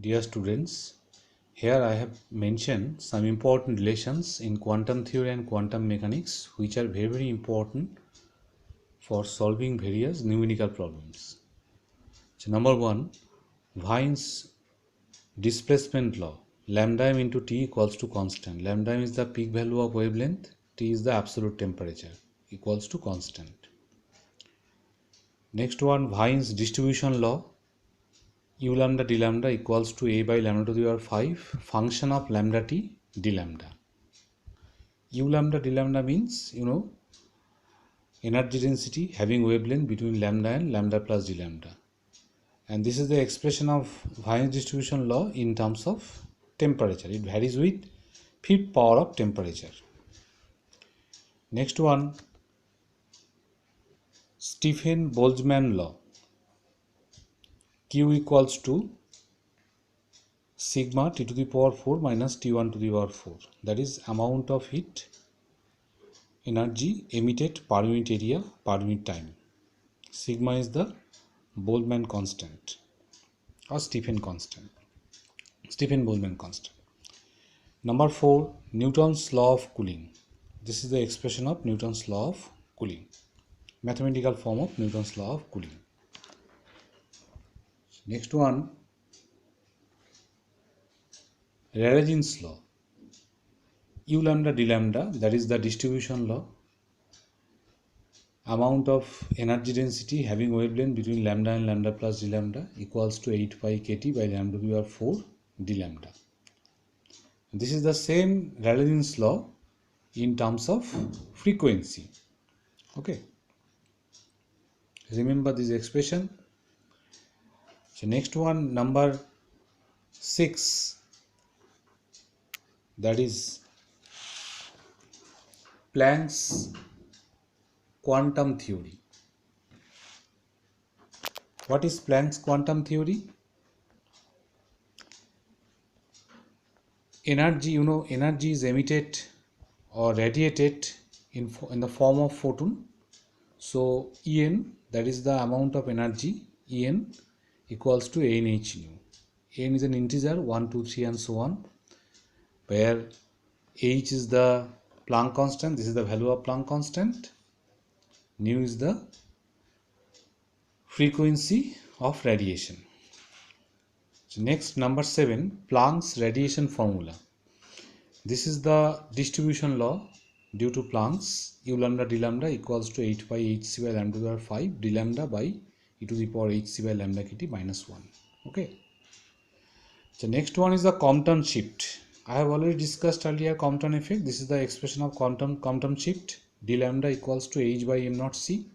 Dear students, here I have mentioned some important relations in quantum theory and quantum mechanics which are very important for solving various numerical problems. So number one, Wien's displacement law. Lambda m into T equals to constant. Lambda m is the peak value of wavelength, T is the absolute temperature equals to constant. Next one, Wien's distribution law. U lambda d lambda equals to a by lambda to the power 5 function of lambda t d lambda. U lambda d lambda means energy density having wavelength between lambda and lambda plus d lambda, and this is the expression of Wien's distribution law in terms of temperature. It varies with fifth power of temperature. Next one, Stefan Boltzmann law. Q equals to sigma T to the power 4 minus T1 to the power 4, that is amount of heat energy emitted per unit area per unit time. Sigma is the Boltzmann constant or Stefan Boltzmann constant. Number 4, Newton's law of cooling. This is the expression of Newton's law of cooling, mathematical form of Newton's law of cooling. Next one, Rayleigh's law. U lambda d lambda, that is the distribution law. Amount of energy density having wavelength between lambda and lambda plus d lambda equals to 8 pi kt by lambda to the power 4 d lambda. This is the same Rayleigh's law in terms of frequency. Okay, remember this expression. So next one, number 6, that is Planck's quantum theory. What is Planck's quantum theory? Energy, energy is emitted or radiated in the form of photon. So En, that is the amount of energy, En equals to ANH nu. N is an integer 1, 2, 3 and so on, where H is the Planck constant. This is the value of Planck constant. Nu is the frequency of radiation. So next, number 7, Planck's radiation formula. This is the distribution law due to Planck's. U lambda d lambda equals to 8 pi hc by lambda to the power 5 d lambda by e to the power hc by lambda kt minus 1. Okay. So next one is the Compton shift. I have already discussed earlier Compton effect. This is the expression of Compton shift. D lambda equals to h by m naught c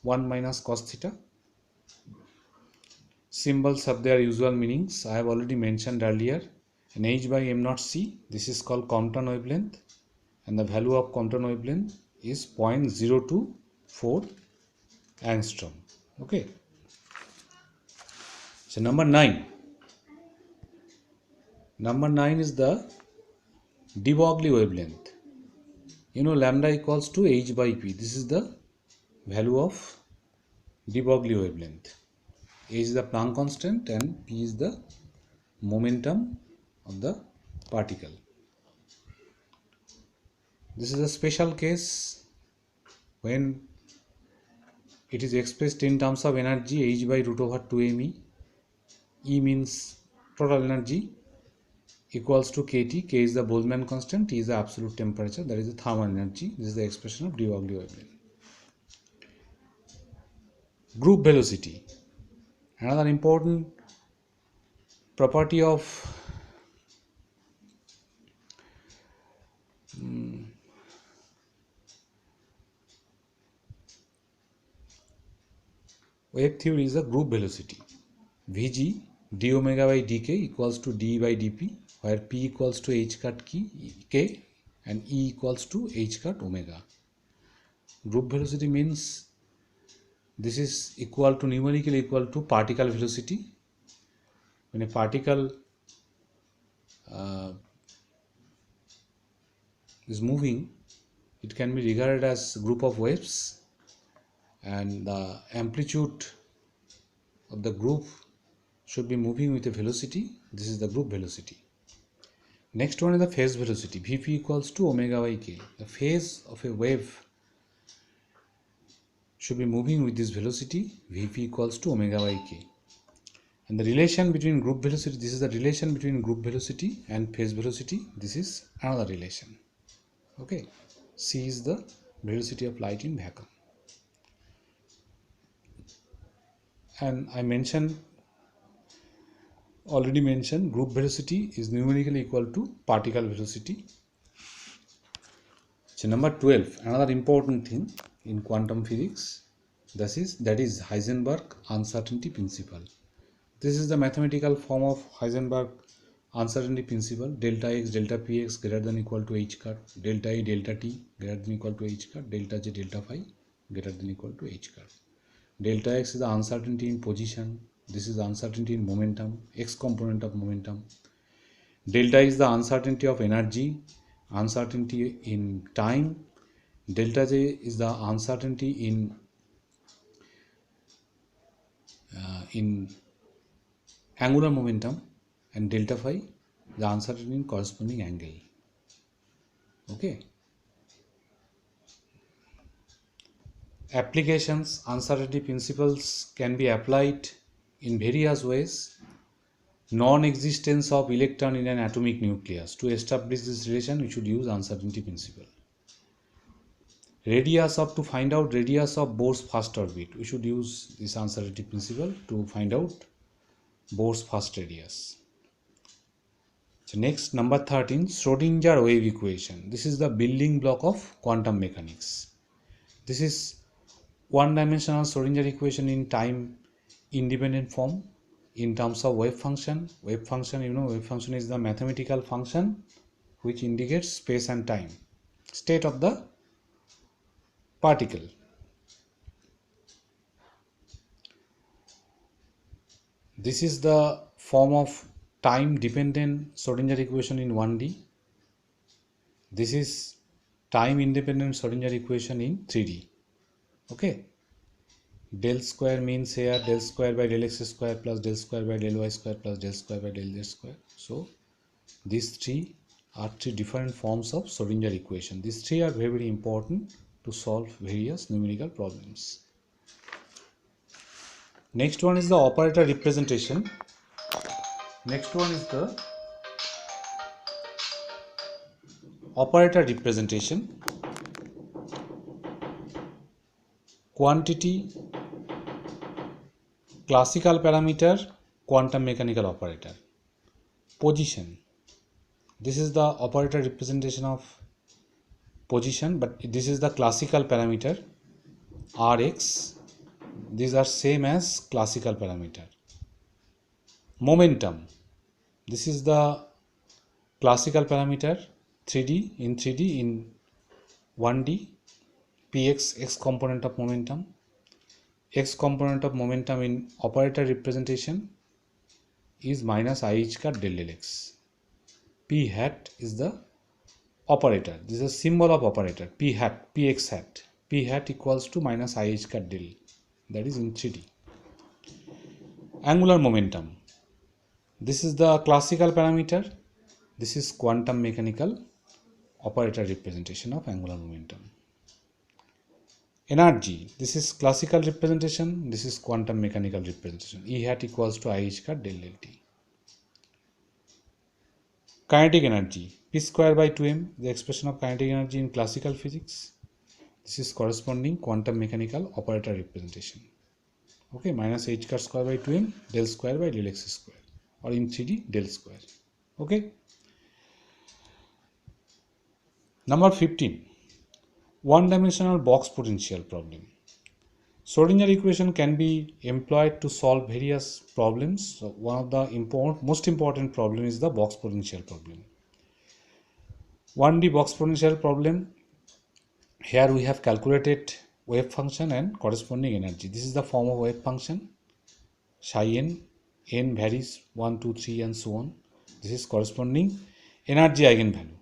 1 minus cos theta. Symbols have their usual meanings. I have already mentioned earlier. And h by m naught c, this is called Compton wavelength, and the value of Compton wavelength is 0.024 angstrom. Okay. So number 9. Number 9 is the de Broglie wavelength. Lambda equals to h by p. This is the value of de Broglie wavelength. H is the Planck constant and p is the momentum of the particle. This is a special case when it is expressed in terms of energy h by root over 2me. E means total energy equals to kT. K is the Boltzmann constant. T is the absolute temperature, that is the thermal energy. This is the expression of de Broglie wavelength. Group velocity. Another important property of wave theory is the group velocity. Vg d omega by dk equals to d by dp, where p equals to h cut k and e equals to h cut omega. Group velocity means this is equal to, numerically equal to, particle velocity. When a particle is moving, it can be regarded as a group of waves, and the amplitude of the group should be moving with a velocity This is the group velocity. Next one is the phase velocity. Vp equals to omega by k. The phase of a wave should be moving with this velocity. Vp equals to omega by k. And the relation between group velocity, this is the relation between group velocity and phase velocity. This is another relation. Okay. C is the velocity of light in vacuum. And I already mentioned group velocity is numerically equal to particle velocity. So number 12, another important thing in quantum physics, that is Heisenberg uncertainty principle. This is the mathematical form of Heisenberg uncertainty principle. Delta x delta px greater than equal to h cut, delta e delta t greater than equal to h cut, delta j delta phi greater than equal to h cut. Delta x is the uncertainty in position. This is the uncertainty in momentum, x component of momentum. Delta is the uncertainty of energy, uncertainty in time. Delta j is the uncertainty in angular momentum, and delta phi the uncertainty in corresponding angle. Okay. Applications, uncertainty principles can be applied in various ways. Non-existence of electron in an atomic nucleus. To establish this relation, we should use uncertainty principle. To find out radius of Bohr's first orbit, we should use this uncertainty principle to find out Bohr's first radius. So next, number 13, Schrödinger wave equation. This is the building block of quantum mechanics. This is one-dimensional Schrödinger equation in time independent form in terms of wave function. Wave function, wave function is the mathematical function which indicates space and time, state of the particle. This is the form of time dependent Schrödinger equation in 1D. This is time independent Schrödinger equation in 3D. Okay. Del square means here del square by del x square plus del square by del y square plus del square by del z square. So these three are three different forms of Schrödinger equation. These three are very, very important to solve various numerical problems. Next one is the operator representation. Next one is the operator representation. Quantity, classical parameter, quantum mechanical operator. Position. This is the operator representation of position, but this is the classical parameter Rx. These are same as classical parameter. Momentum. This is the classical parameter 3D in 1D. Px, x component of momentum. X component of momentum in operator representation is minus IH cut del del x. P hat is the operator. This is a symbol of operator. P hat, Px hat. P hat equals to minus IH cut del. That is in 3D. Angular momentum. This is the classical parameter. This is quantum mechanical operator representation of angular momentum. Energy. This is classical representation. This is quantum mechanical representation. E hat equals to IH cut del del t. Kinetic energy. P square by 2m. The expression of kinetic energy in classical physics. This is corresponding quantum mechanical operator representation. Okay, minus h cut square by 2m del square by del x square, or in 3D del square. Okay. Number 15. One-dimensional box potential problem. Schrödinger equation can be employed to solve various problems. So one of the most important problem is the box potential problem. 1D box potential problem. Here we have calculated wave function and corresponding energy. This is the form of wave function. Psi n varies 1, 2, 3 and so on. This is corresponding energy eigenvalue.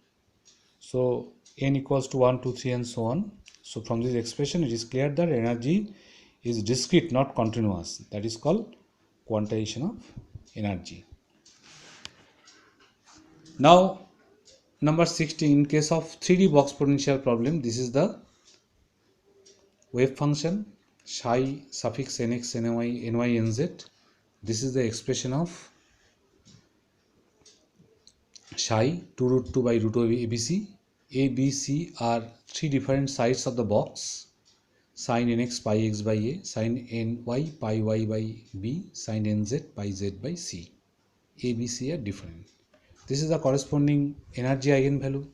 So n equals to 1, 2, 3 and so on. So from this expression it is clear that energy is discrete, not continuous. That is called quantization of energy. Now number 16, in case of 3D box potential problem, this is the wave function psi suffix nx ny nz. This is the expression of psi 2 root 2 by root of ABC. A, B, C are three different sides of the box. Sin nx pi x by A, sin ny pi y by B, sin nz pi z by C. A, B, C are different. This is the corresponding energy eigenvalue.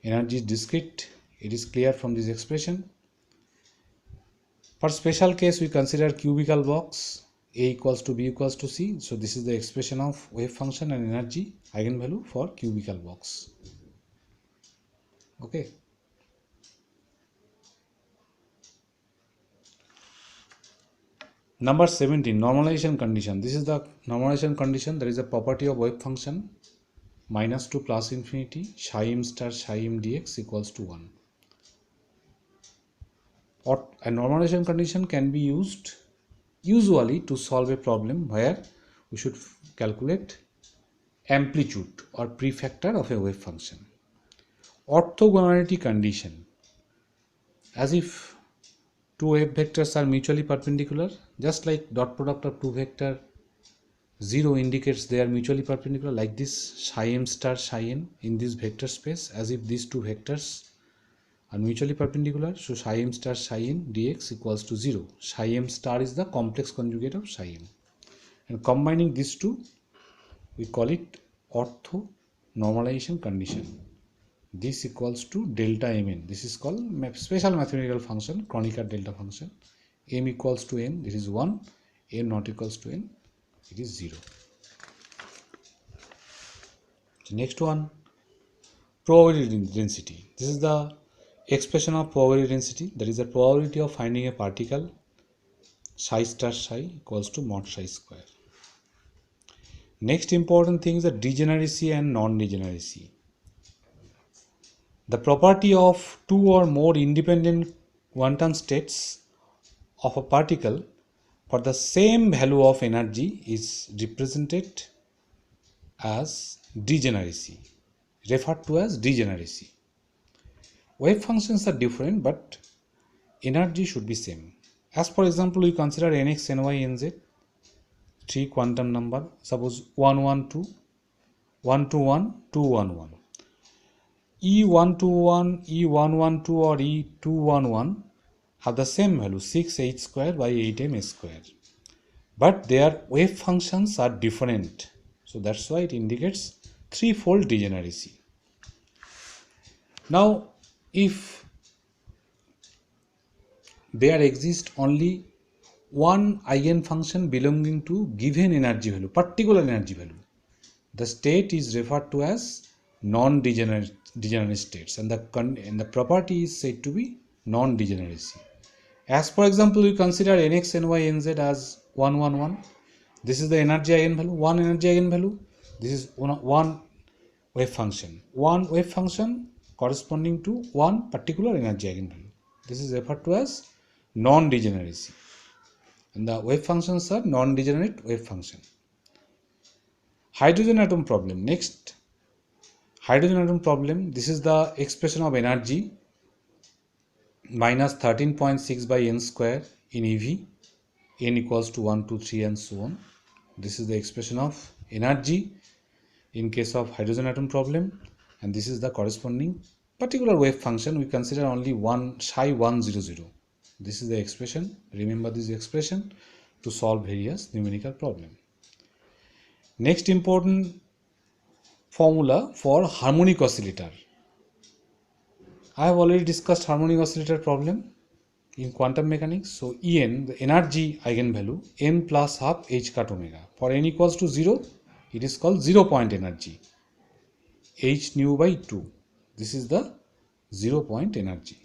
Energy is discrete. It is clear from this expression. For special case, we consider cubical box. A equals to B equals to C. So this is the expression of wave function and energy eigenvalue for cubical box. Okay. Number 17, normalization condition. This is the normalization condition. There is a property of wave function minus to plus infinity psi m star psi m dx equals to 1. Or a normalization condition can be used usually to solve a problem where we should calculate amplitude or prefactor of a wave function. Orthogonality condition, as if two wave vectors are mutually perpendicular, just like dot product of two vector 0 indicates they are mutually perpendicular, like this psi m star psi n in this vector space, as if these two vectors are mutually perpendicular. So psi m star psi n dx equals to 0. Psi m star is the complex conjugate of psi m, and combining these two we call it ortho normalization condition. This equals to delta mn. This is called special mathematical function, Kronecker delta function. M equals to n, this is 1. M not equals to n, it is 0. The next one, probability density. This is the expression of probability density. That is the probability of finding a particle psi star psi equals to mod psi square. Next important thing is the degeneracy and non-degeneracy. The property of two or more independent quantum states of a particle for the same value of energy is represented as degeneracy, referred to as degeneracy. Wave functions are different, but energy should be same. As for example, we consider nx, ny, nz, three quantum number. Suppose 112, 121, 211. E121, E112 or E211 have the same value 6h square by 8m square, but their wave functions are different. So that's why it indicates threefold degeneracy. Now, if there exists only one eigenfunction belonging to given energy value, particular energy value, the state is referred to as non-degenerate states, and the property is said to be non-degeneracy. As for example, we consider nx, ny, nz as 111. This is the energy eigenvalue, one energy eigenvalue. This is one wave function. One wave function corresponding to one particular energy eigenvalue. This is referred to as non-degeneracy. And the wave functions are non-degenerate wave function. Hydrogen atom problem. Next, hydrogen atom problem. This is the expression of energy minus 13.6 by n square in eV, n equals to 1, 2, 3 and so on. This is the expression of energy in case of hydrogen atom problem, and this is the corresponding particular wave function. We consider only one psi 100. This is the expression. Remember this expression to solve various numerical problems. Next important formula for harmonic oscillator. I have already discussed harmonic oscillator problem in quantum mechanics. So En, the energy eigenvalue, n plus half h cut omega. For n equals to 0, it is called 0 point energy, h nu by 2. This is the 0 point energy.